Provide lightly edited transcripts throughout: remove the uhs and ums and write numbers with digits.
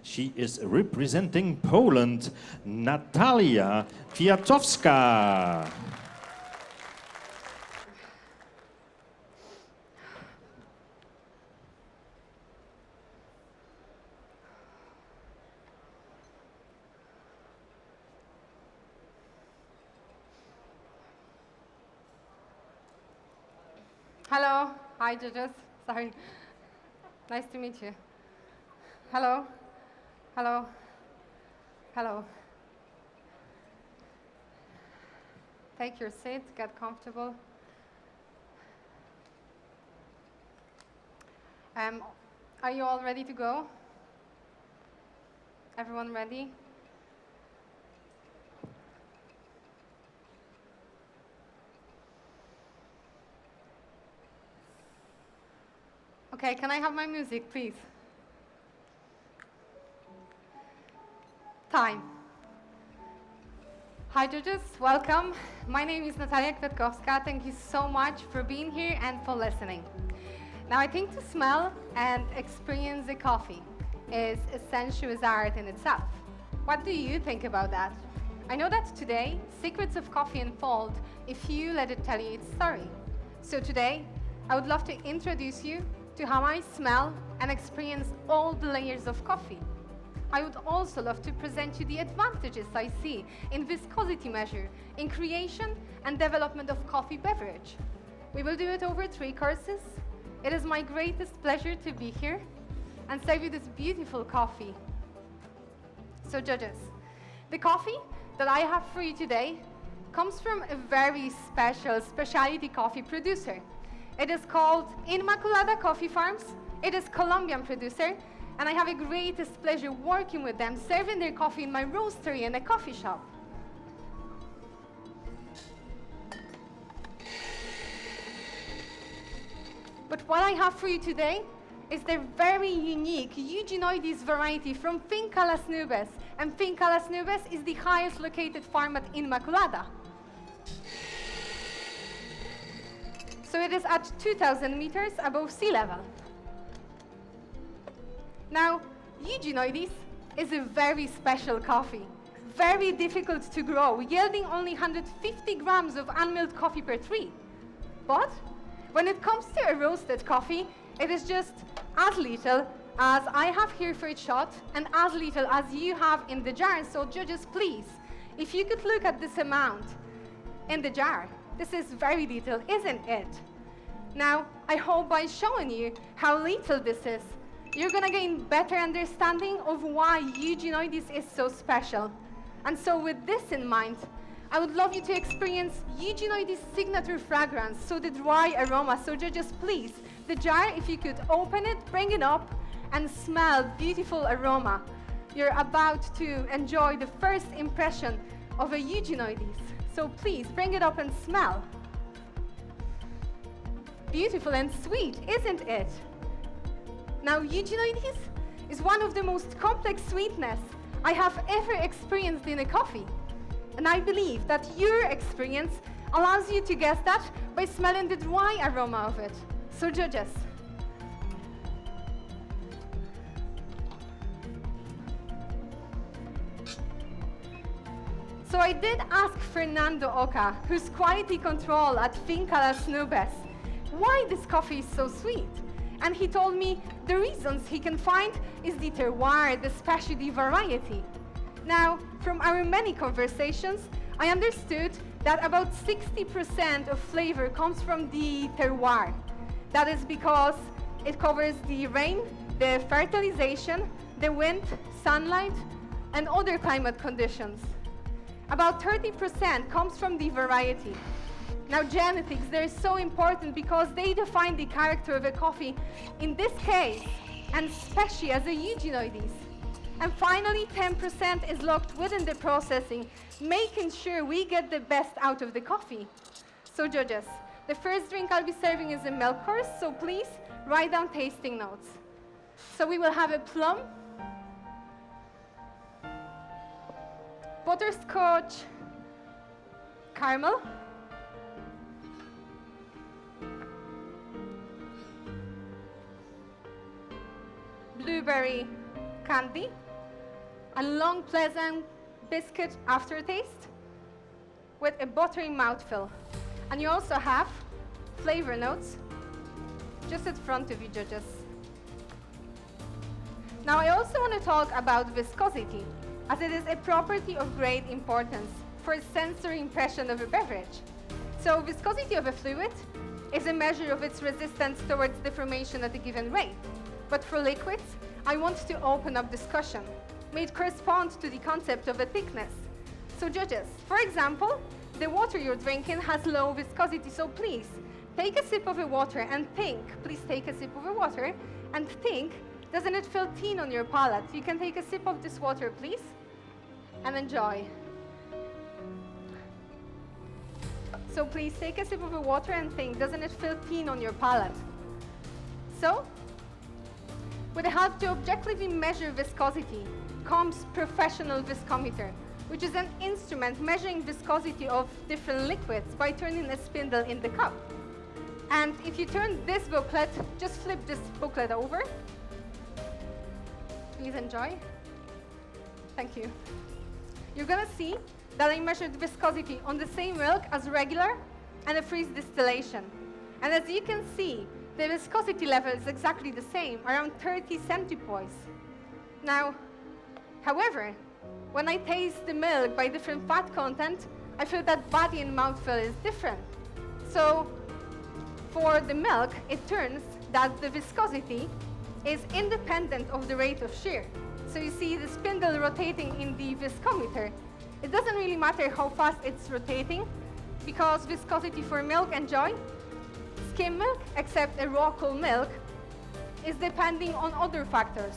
She is representing Poland, Natalia Kwiatkowska. Hello. Hi, judges. Sorry. Nice to meet you. Hello. Hello. Hello. Take your seat, get comfortable. Are you all ready to go? Everyone ready? Okay, can I have my music, please? Time. Hi, judges. Welcome. My name is Natalia Kwiatkowska. Thank you so much for being here and for listening. Now, I think to smell and experience the coffee is a sensuous art in itself. What do you think about that? I know that today, secrets of coffee unfold if you let it tell you its story. So today, I would love to introduce you to how I smell and experience all the layers of coffee. I would also love to present you the advantages I see in viscosity measure, in creation and development of coffee beverage. We will do it over 3 courses. It is my greatest pleasure to be here and serve you this beautiful coffee. So judges, the coffee that I have for you today comes from a very special specialty coffee producer. It is called Inmaculada Coffee Farms. It is Colombian producer, and I have a greatest pleasure working with them, serving their coffee in my roastery in a coffee shop. But what I have for you today is their very unique Eugenoides variety from Finca Las Nubes, and Finca Las Nubes is the highest located farm at Inmaculada. So it is at 2,000 meters above sea level. Now, Eugenoides is a very special coffee, very difficult to grow, yielding only 150 grams of unmilled coffee per tree. But when it comes to a roasted coffee, it is just as little as I have here for each shot and as little as you have in the jar. So judges, please, if you could look at this amount in the jar. This is very little, isn't it? Now, I hope by showing you how little this is, you're gonna gain better understanding of why Eugenoides is so special. And so with this in mind, I would love you to experience Eugenoides' signature fragrance, so the dry aroma. So judges, please, the jar, if you could open it, bring it up, and smell beautiful aroma. You're about to enjoy the first impression of a Eugenoides. So please, bring it up and smell. Beautiful and sweet, isn't it? Now, Eugenoides is one of the most complex sweetness I have ever experienced in a coffee. And I believe that your experience allows you to guess that by smelling the dry aroma of it. So judges. So I did ask Fernando Oca, who's quality control at Finca Las Nubes, why this coffee is so sweet. And he told me the reasons he can find is the terroir, the specialty variety. Now, from our many conversations, I understood that about 60% of flavor comes from the terroir. That is because it covers the rain, the fertilization, the wind, sunlight, and other climate conditions. About 30% comes from the variety. Now, genetics, they're so important because they define the character of a coffee, in this case, and especially as a Eugenoides. And finally, 10% is locked within the processing, making sure we get the best out of the coffee. So judges, the first drink I'll be serving is a milk course, so please write down tasting notes. So we will have a plum, butterscotch, caramel, blueberry candy, a long, pleasant biscuit aftertaste with a buttery mouthfeel. And you also have flavor notes just in front of you, judges. Now, I also want to talk about viscosity, as it is a property of great importance for a sensory impression of a beverage. So, viscosity of a fluid is a measure of its resistance towards deformation at a given rate. But for liquids, I want to open up discussion. May it correspond to the concept of a thickness. So, judges, for example, the water you're drinking has low viscosity, so please take a sip of the water and think, please take a sip of the water and think, doesn't it feel thin on your palate? You can take a sip of this water, please, and enjoy. So please take a sip of the water and think, doesn't it feel thin on your palate? So, with the help to objectively measure viscosity comes professional viscometer, which is an instrument measuring viscosity of different liquids by turning a spindle in the cup. And if you turn this booklet, just flip this booklet over. Please enjoy. Thank you. You're gonna see that I measured viscosity on the same milk as regular and a freeze distillation. And as you can see, the viscosity level is exactly the same, around 30 centipoise. Now, however, when I taste the milk by different fat content, I feel that body and mouthfeel is different. So, for the milk, it turns that the viscosity is independent of the rate of shear. So you see the spindle rotating in the viscometer. It doesn't really matter how fast it's rotating, because viscosity for milk, enjoy, skim milk, except a raw cool milk, is depending on other factors.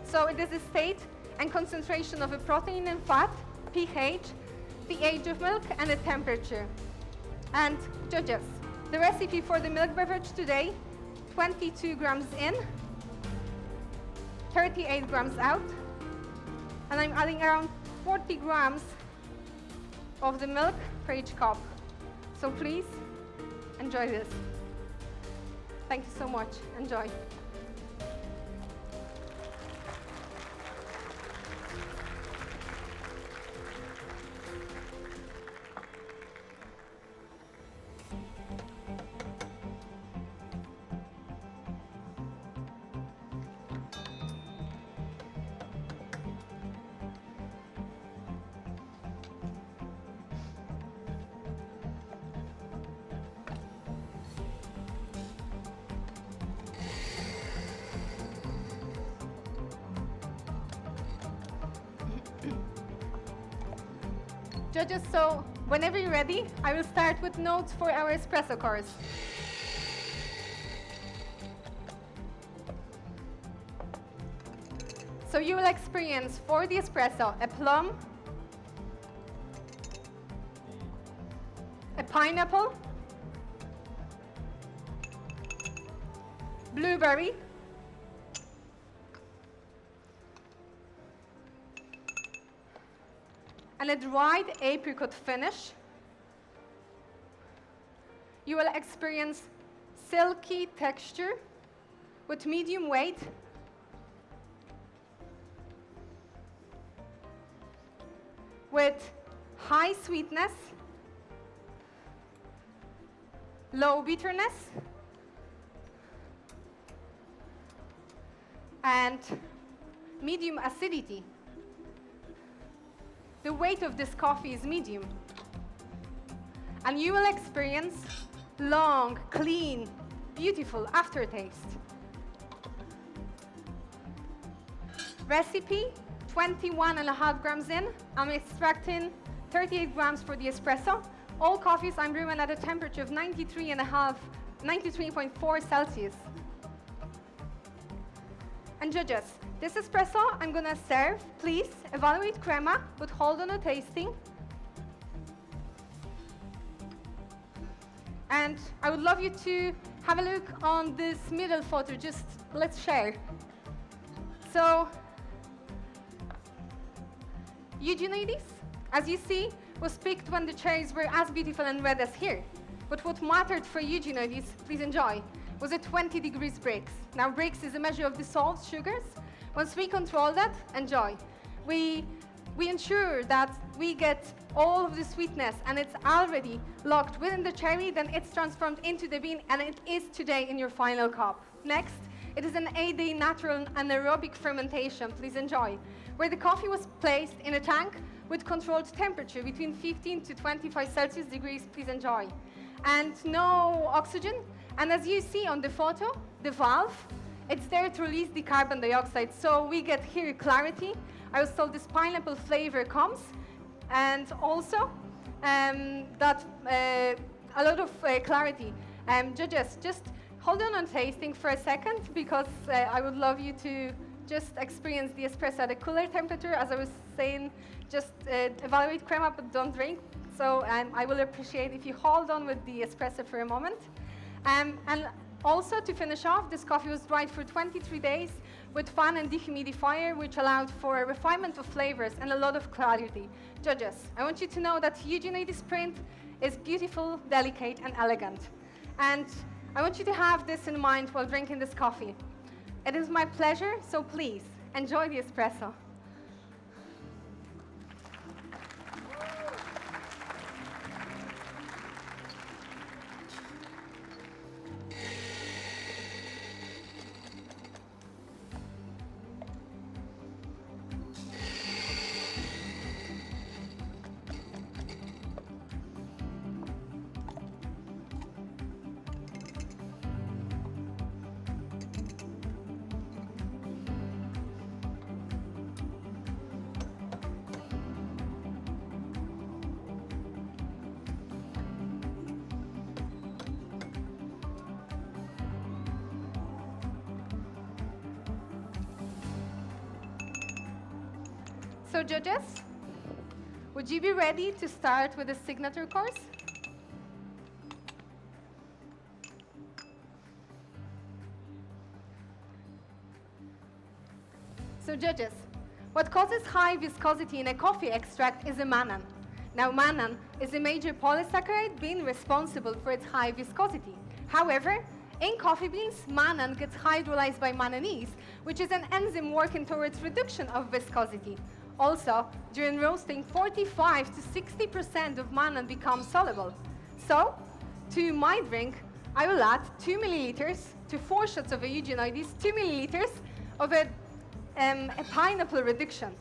So it is the state and concentration of a protein and fat, pH, the age of milk, and the temperature. And judges, the recipe for the milk beverage today, 22 grams in, 38 grams out, and I'm adding around 40 grams of the milk for each cup. So please, enjoy this. Thank you so much. Enjoy. Judges, so whenever you're ready, I will start with notes for our espresso course. So you will experience for the espresso a plum, a pineapple, blueberry, and a dried apricot finish. You will experience silky texture with medium weight, with high sweetness, low bitterness, and medium acidity. The weight of this coffee is medium. And you will experience long, clean, beautiful aftertaste. Recipe, 21.5 grams in. I'm extracting 38 grams for the espresso. All coffees I'm brewing at a temperature of 93.4 Celsius. And judges, this espresso I'm gonna serve. Please evaluate crema, but hold on a tasting. And I would love you to have a look on this middle photo. Just let's share. So, Eugenides, as you see, was picked when the cherries were as beautiful and red as here. But what mattered for Eugenides, please enjoy, was a 20 degrees Brix. Now, Brix is a measure of dissolved sugars. Once we control that, enjoy. we ensure that we get all of the sweetness and it's already locked within the cherry, then it's transformed into the bean and it is today in your final cup. Next, it is an 8-day natural anaerobic fermentation, please enjoy, where the coffee was placed in a tank with controlled temperature between 15 to 25 Celsius degrees, please enjoy. And no oxygen, and as you see on the photo, the valve, it's there to release the carbon dioxide, so we get here clarity. I was told this pineapple flavor comes, and also that a lot of clarity. Judges, just hold on tasting for a second, because I would love you to just experience the espresso at a cooler temperature. As I was saying, just evaluate crema, but don't drink. So I will appreciate if you hold on with the espresso for a moment. And also, to finish off, this coffee was dried for 23 days with fan and dehumidifier, which allowed for a refinement of flavors and a lot of clarity. Judges, I want you to know that Eugenioides print is beautiful, delicate, and elegant. And I want you to have this in mind while drinking this coffee. It is my pleasure, so please, enjoy the espresso. So judges, would you be ready to start with the signature course? So judges, what causes high viscosity in a coffee extract is a mannan. Now mannan is a major polysaccharide bean responsible for its high viscosity. However, in coffee beans, mannan gets hydrolyzed by manganese, which is an enzyme working towards reduction of viscosity. Also, during roasting, 45 to 60% of mannan becomes soluble. So, to my drink, I will add 2 milliliters to 4 shots of a Eugenioides, 2 milliliters of a pineapple reduction.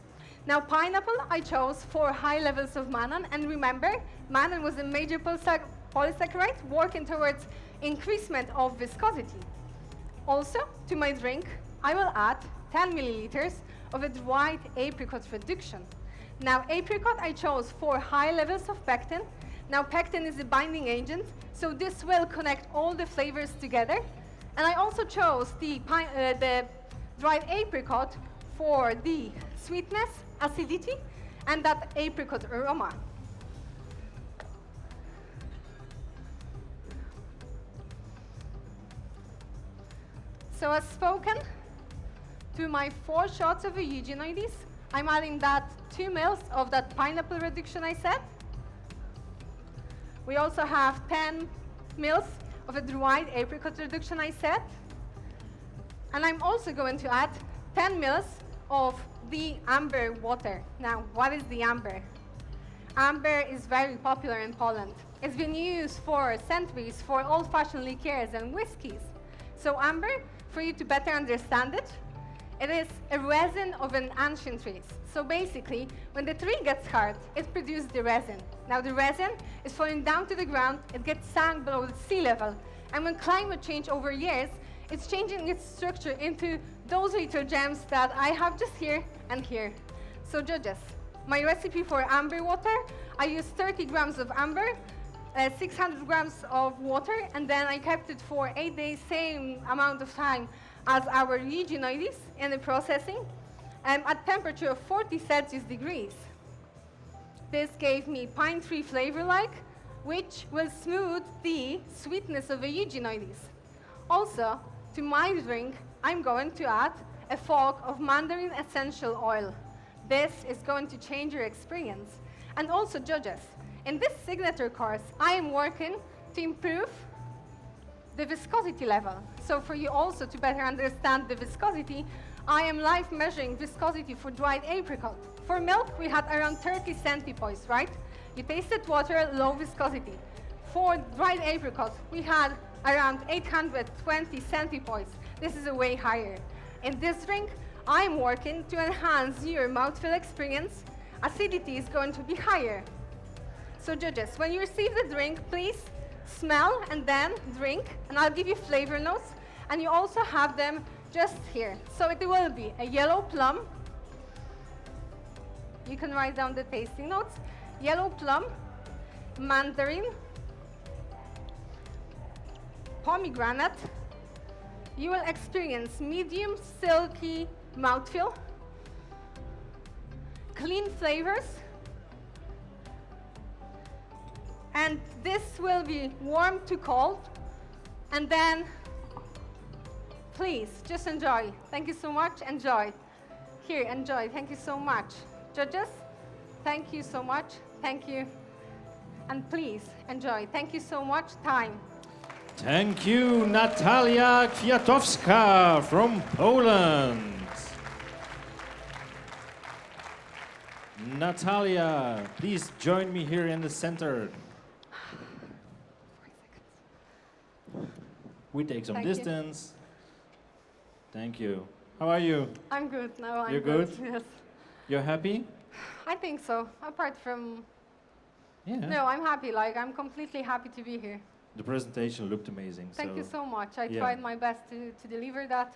Now, pineapple, I chose for high levels of mannan, and remember, mannan was a major polysaccharide working towards increasement of viscosity. Also, to my drink, I will add 10 milliliters of a dried apricot reduction. Now, apricot I chose for high levels of pectin. Now, pectin is a binding agent, so this will connect all the flavors together. And I also chose the dried apricot for the sweetness, acidity, and that apricot aroma. So as spoken, to my 4 shots of a Eugenioides, I'm adding that 2 mils of that pineapple reduction I said. We also have 10 mils of a dried apricot reduction I said. And I'm also going to add 10 mils of the amber water. Now, what is the amber? Amber is very popular in Poland. It's been used for centuries for old-fashioned liqueurs and whiskies. So amber, for you to better understand it, it is a resin of an ancient tree. So basically, when the tree gets hard, it produces the resin. Now the resin is falling down to the ground, it gets sunk below the sea level. And when climate change over years, it's changing its structure into those little gems that I have just here and here. So judges, my recipe for amber water, I used 30 grams of amber, 600 grams of water, and then I kept it for 8 days, same amount of time as our Eugenioides in the processing, at temperature of 40 Celsius degrees. This gave me pine tree flavor-like, which will smooth the sweetness of a Eugenioides. Also, to my drink, I'm going to add a fork of mandarin essential oil. This is going to change your experience. And also, judges, in this signature course, I am working to improve the viscosity level. So for you also to better understand the viscosity, I am live measuring viscosity for dried apricot. For milk, we had around 30 centipoise, right? You tasted water, low viscosity. For dried apricot, we had around 820 centipoise. This is a way higher. In this drink, I'm working to enhance your mouthfeel experience. Acidity is going to be higher. So judges, when you receive the drink, please smell and then drink, and I'll give you flavor notes, and you also have them just here. So it will be a yellow plum. You can write down the tasting notes. Yellow plum, mandarin, pomegranate. You will experience medium silky mouthfeel, clean flavors, and this will be warm to cold, and then please just enjoy. Thank you so much. Enjoy. Here, enjoy. Thank you so much. Judges, thank you so much. Thank you. And please enjoy. Thank you so much. Time. Thank you, Natalia Kwiatkowska from Poland. Natalia, please join me here in the center. We take some Thank you. distance. Thank you. How are you? I'm good now. I'm You're good? Yes. You're happy? I think so. Apart from, Yeah. no, I'm happy. Like, I'm completely happy to be here. The presentation looked amazing. Thank you so much. I yeah. tried my best to deliver that.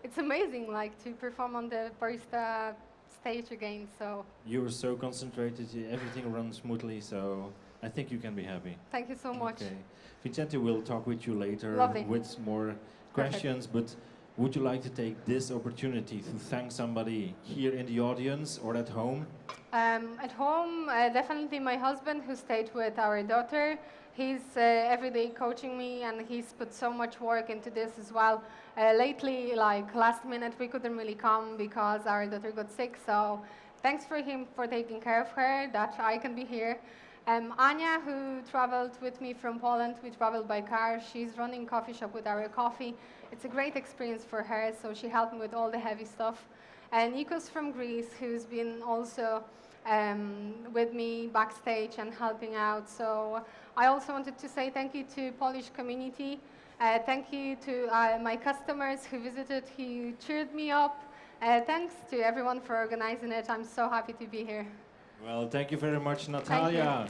It's amazing, like, to perform on the Barista stage again. So You were so concentrated, everything runs smoothly, so I think you can be happy. thank you so much. Okay. Vicente will talk with you later Lovely. with more questions, but would you like to take this opportunity to thank somebody here in the audience or at home? At home, definitely my husband who stayed with our daughter. He's every day coaching me, and he's put so much work into this as well. Lately, like last minute, we couldn't really come because our daughter got sick. So thanks for him for taking care of her, that I can be here. Anya, who traveled with me from Poland, we traveled by car. She's running coffee shop with our coffee. It's a great experience for her, so she helped me with all the heavy stuff. And Nikos from Greece, who's been also with me backstage and helping out. So I also wanted to say thank you to Polish community. Thank you to my customers who visited, who cheered me up. Thanks to everyone for organizing it. I'm so happy to be here. Well, thank you very much, Natalia.